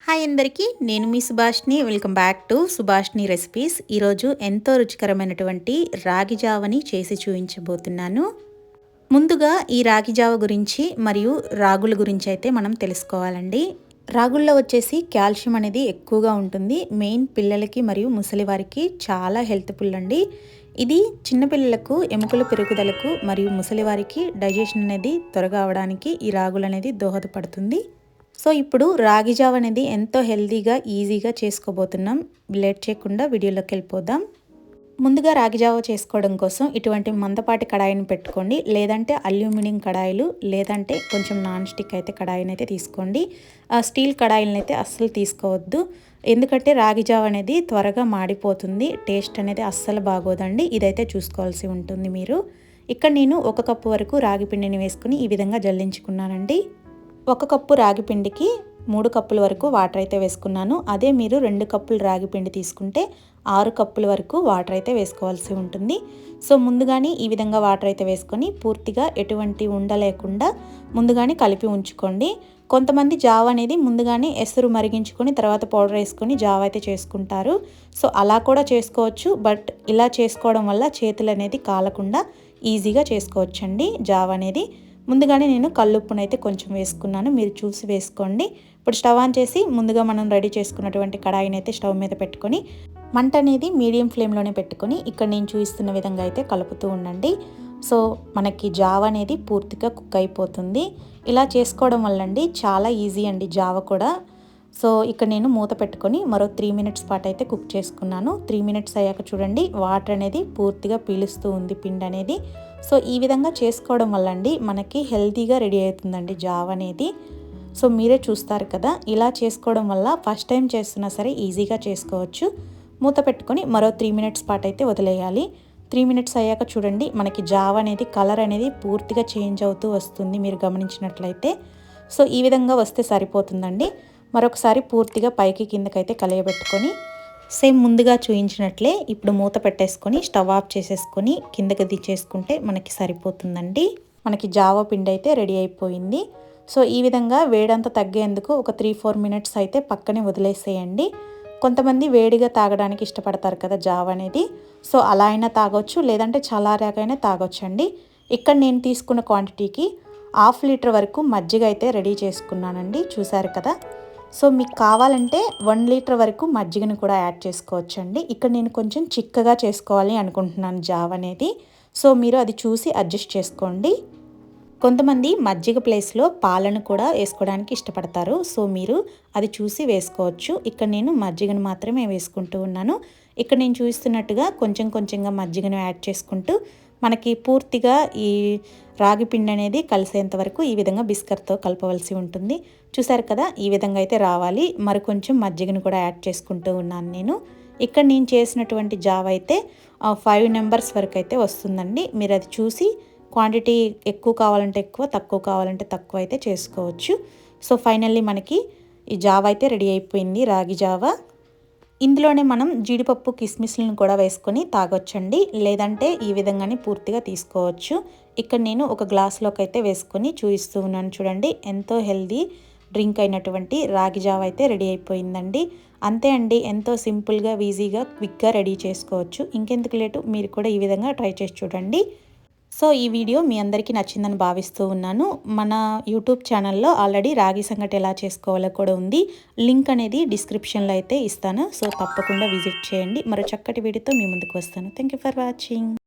Hi అందరికీ, నేను మీ సుభాష్ని. వెల్కమ్ బ్యాక్ టు సుభాష్ని రెసిపీస్. ఈరోజు ఎంతో రుచికరమైనటువంటి రాగి జావని చేసి చూపించబోతున్నాను. ముందుగా ఈ రాగి జావ గురించి మరియు రాగుల గురించి అయితే మనం తెలుసుకోవాలండి. రాగుల్లో వచ్చేసి కాల్షియం అనేది ఎక్కువగా ఉంటుంది. మెయిన్ పిల్లలకి మరియు ముసలి వారికి చాలా హెల్త్ఫుల్ అండి. ఇది చిన్నపిల్లలకు ఎముకల పెరుగుదలకు మరియు ముసలి వారికి డైజెషన్ అనేది త్వరగా అవడానికి ఈ రాగులు అనేది దోహదపడుతుంది. సో ఇప్పుడు రాగి జావ అనేది ఎంతో హెల్తీగా ఈజీగా చేసుకోబోతున్నాం. లేట్ చేయకుండా వీడియోలోకి వెళ్ళిపోదాం. ముందుగా రాగి జావ చేసుకోవడం కోసం ఇటువంటి మందపాటి కడాయిని పెట్టుకోండి. లేదంటే అల్యూమినియం కడాయిలు, లేదంటే కొంచెం నాన్ స్టిక్ అయితే కడాయిని అయితే తీసుకోండి. స్టీల్ కడాయిలను అయితే అస్సలు తీసుకోవద్దు. ఎందుకంటే రాగి జావ అనేది త్వరగా మాడిపోతుంది. టేస్ట్ అనేది అస్సలు బాగోదండి. ఇదైతే చూసుకోవాల్సి ఉంటుంది మీరు. ఇక్కడ నేను 1 కప్పు వరకు రాగి పిండిని వేసుకుని ఈ విధంగా జల్లించుకున్నానండి. 1 కప్పు రాగి పిండికి 3 కప్పుల వరకు వాటర్ అయితే వేసుకున్నాను. అదే మీరు 2 కప్పులు రాగి పిండి తీసుకుంటే 6 కప్పుల వరకు వాటర్ అయితే వేసుకోవాల్సి ఉంటుంది. సో ముందుగానే ఈ విధంగా వాటర్ అయితే వేసుకొని పూర్తిగా ఎటువంటి ఉండ లేకుండా ముందుగానే కలిపి ఉంచుకోండి. కొంతమంది జావ అనేది ముందుగానే ఎసరు మరిగించుకొని తర్వాత పౌడర్ వేసుకొని జావ అయితే చేసుకుంటారు. సో అలా కూడా చేసుకోవచ్చు. బట్ ఇలా చేసుకోవడం వల్ల చేతులు అనేది కాలకుండా ఈజీగా చేసుకోవచ్చండి జావ అనేది. ముందుగానే నేను కల్లుప్పునైతే కొంచెం వేసుకున్నాను. మీరు చూసి వేసుకోండి. ఇప్పుడు స్టవ్ ఆన్ చేసి ముందుగా మనం రెడీ చేసుకున్నటువంటి కడాయిని అయితే స్టవ్ మీద పెట్టుకొని మంట అనేది మీడియం ఫ్లేమ్లోనే పెట్టుకొని ఇక్కడ నేను చూపిస్తున్న విధంగా అయితే కలుపుతూ ఉండండి. సో మనకి జావ అనేది పూర్తిగా కుక్ అయిపోతుంది. ఇలా చేసుకోవడం వల్ల అండి చాలా ఈజీ అండి జావ కూడా. సో ఇక్కడ నేను మూత పెట్టుకొని మరో 3 మినిట్స్ పాటు అయితే కుక్ చేసుకున్నాను. 3 మినిట్స్ అయ్యాక చూడండి వాటర్ అనేది పూర్తిగా పీలుస్తూ ఉంది పిండి అనేది. సో ఈ విధంగా చేసుకోవడం వల్ల అండి మనకి హెల్తీగా రెడీ అవుతుందండి జావ అనేది. సో మీరే చూస్తారు కదా, ఇలా చేసుకోవడం వల్ల ఫస్ట్ టైం చేస్తున్నా సరే ఈజీగా చేసుకోవచ్చు. మూత పెట్టుకొని మరో 3 మినిట్స్ పాటు అయితే వదిలేయాలి. 3 మినిట్స్ అయ్యాక చూడండి మనకి జావ అనేది కలర్ అనేది పూర్తిగా చేంజ్ అవుతూ వస్తుంది మీరు గమనించినట్లయితే. సో ఈ విధంగా వస్తే సరిపోతుందండి. మరొకసారి పూర్తిగా పైకి కిందకైతే కలియబెట్టుకొని సేమ్ ముందుగా చూయించినట్లే ఇప్పుడు మూత పెట్టేసుకొని స్టవ్ ఆఫ్ చేసేసుకొని కిందకి దించేసుకుంటే మనకి సరిపోతుందండి. మనకి జావ పిండి అయితే రెడీ అయిపోయింది. సో ఈ విధంగా వేడంతా తగ్గేందుకు ఒక 3-4 మినిట్స్ అయితే పక్కనే వదిలేసేయండి. కొంతమంది వేడిగా తాగడానికి ఇష్టపడతారు కదా జావ అనేది. సో అలా అయినా తాగొచ్చు, లేదంటే చల్లారాకైనా తాగొచ్చండి. ఇక్కడ నేను తీసుకున్న క్వాంటిటీకి 1/2 లీటర్ వరకు మజ్జిగ అయితే రెడీ చేసుకున్నానండి. చూసారు కదా. సో మీకు కావాలంటే 1 లీటర్ వరకు మజ్జిగను కూడా యాడ్ చేసుకోవచ్చండి. ఇక్కడ నేను కొంచెం చిక్కగా చేసుకోవాలి అనుకుంటున్నాను జావ అనేది. సో మీరు అది చూసి అడ్జస్ట్ చేసుకోండి. కొంతమంది మజ్జిగ ప్లేస్లో పాలను కూడా వేసుకోవడానికి ఇష్టపడతారు. సో మీరు అది చూసి వేసుకోవచ్చు. ఇక్కడ నేను మజ్జిగను మాత్రమే వేసుకుంటూ ఉన్నాను. ఇక్కడ నేను చూస్తున్నట్టుగా కొంచెం కొంచెంగా మజ్జిగను యాడ్ చేసుకుంటూ మనకి పూర్తిగా ఈ రాగి పిండి అనేది కలిసేంత వరకు ఈ విధంగా బిస్కర్తో కలపవలసి ఉంటుంది. చూసారు కదా, ఈ విధంగా అయితే రావాలి. మరి కొంచెం మజ్జిగను కూడా యాడ్ చేసుకుంటూ ఉన్నాను నేను. ఇక్కడ నేను చేసినటువంటి జావ అయితే 5 మెంబర్స్ వరకు అయితే వస్తుందండి. మీరు అది చూసి క్వాంటిటీ ఎక్కువ కావాలంటే ఎక్కువ, తక్కువ కావాలంటే తక్కువ అయితే చేసుకోవచ్చు. సో ఫైనల్లీ మనకి ఈ జావ అయితే రెడీ అయిపోయింది, రాగి జావ. ఇందులోనే మనం జీడిపప్పు కిస్మిస్లను కూడా వేసుకొని తాగొచ్చండి, లేదంటే ఈ విధంగానే పూర్తిగా తీసుకోవచ్చు. ఇక్కడ నేను ఒక గ్లాస్లోకి అయితే వేసుకొని చూపిస్తూ ఉన్నాను. చూడండి ఎంతో హెల్దీ డ్రింక్ అయినటువంటి రాగి జావ అయితే రెడీ అయిపోయిందండి. అంతే అండి, ఎంతో సింపుల్గా ఈజీగా క్విక్గా రెడీ చేసుకోవచ్చు. ఇంకెందుకు లేటు, మీరు కూడా ఈ విధంగా ట్రై చేసి చూడండి. సో ఈ వీడియో మీ అందరికీ నచ్చిందని భావిస్తూ ఉన్నాను. మన యూట్యూబ్ ఛానల్లో ఆల్రెడీ రాగి సంగటి ఎలా చేసుకోవాలో కూడా ఉంది. లింక్ అనేది డిస్క్రిప్షన్లో అయితే ఇస్తాను. సో తప్పకుండా విజిట్ చేయండి. మరో చక్కటి వీడియోతో మీ ముందుకు వస్తాను. Thank you for watching.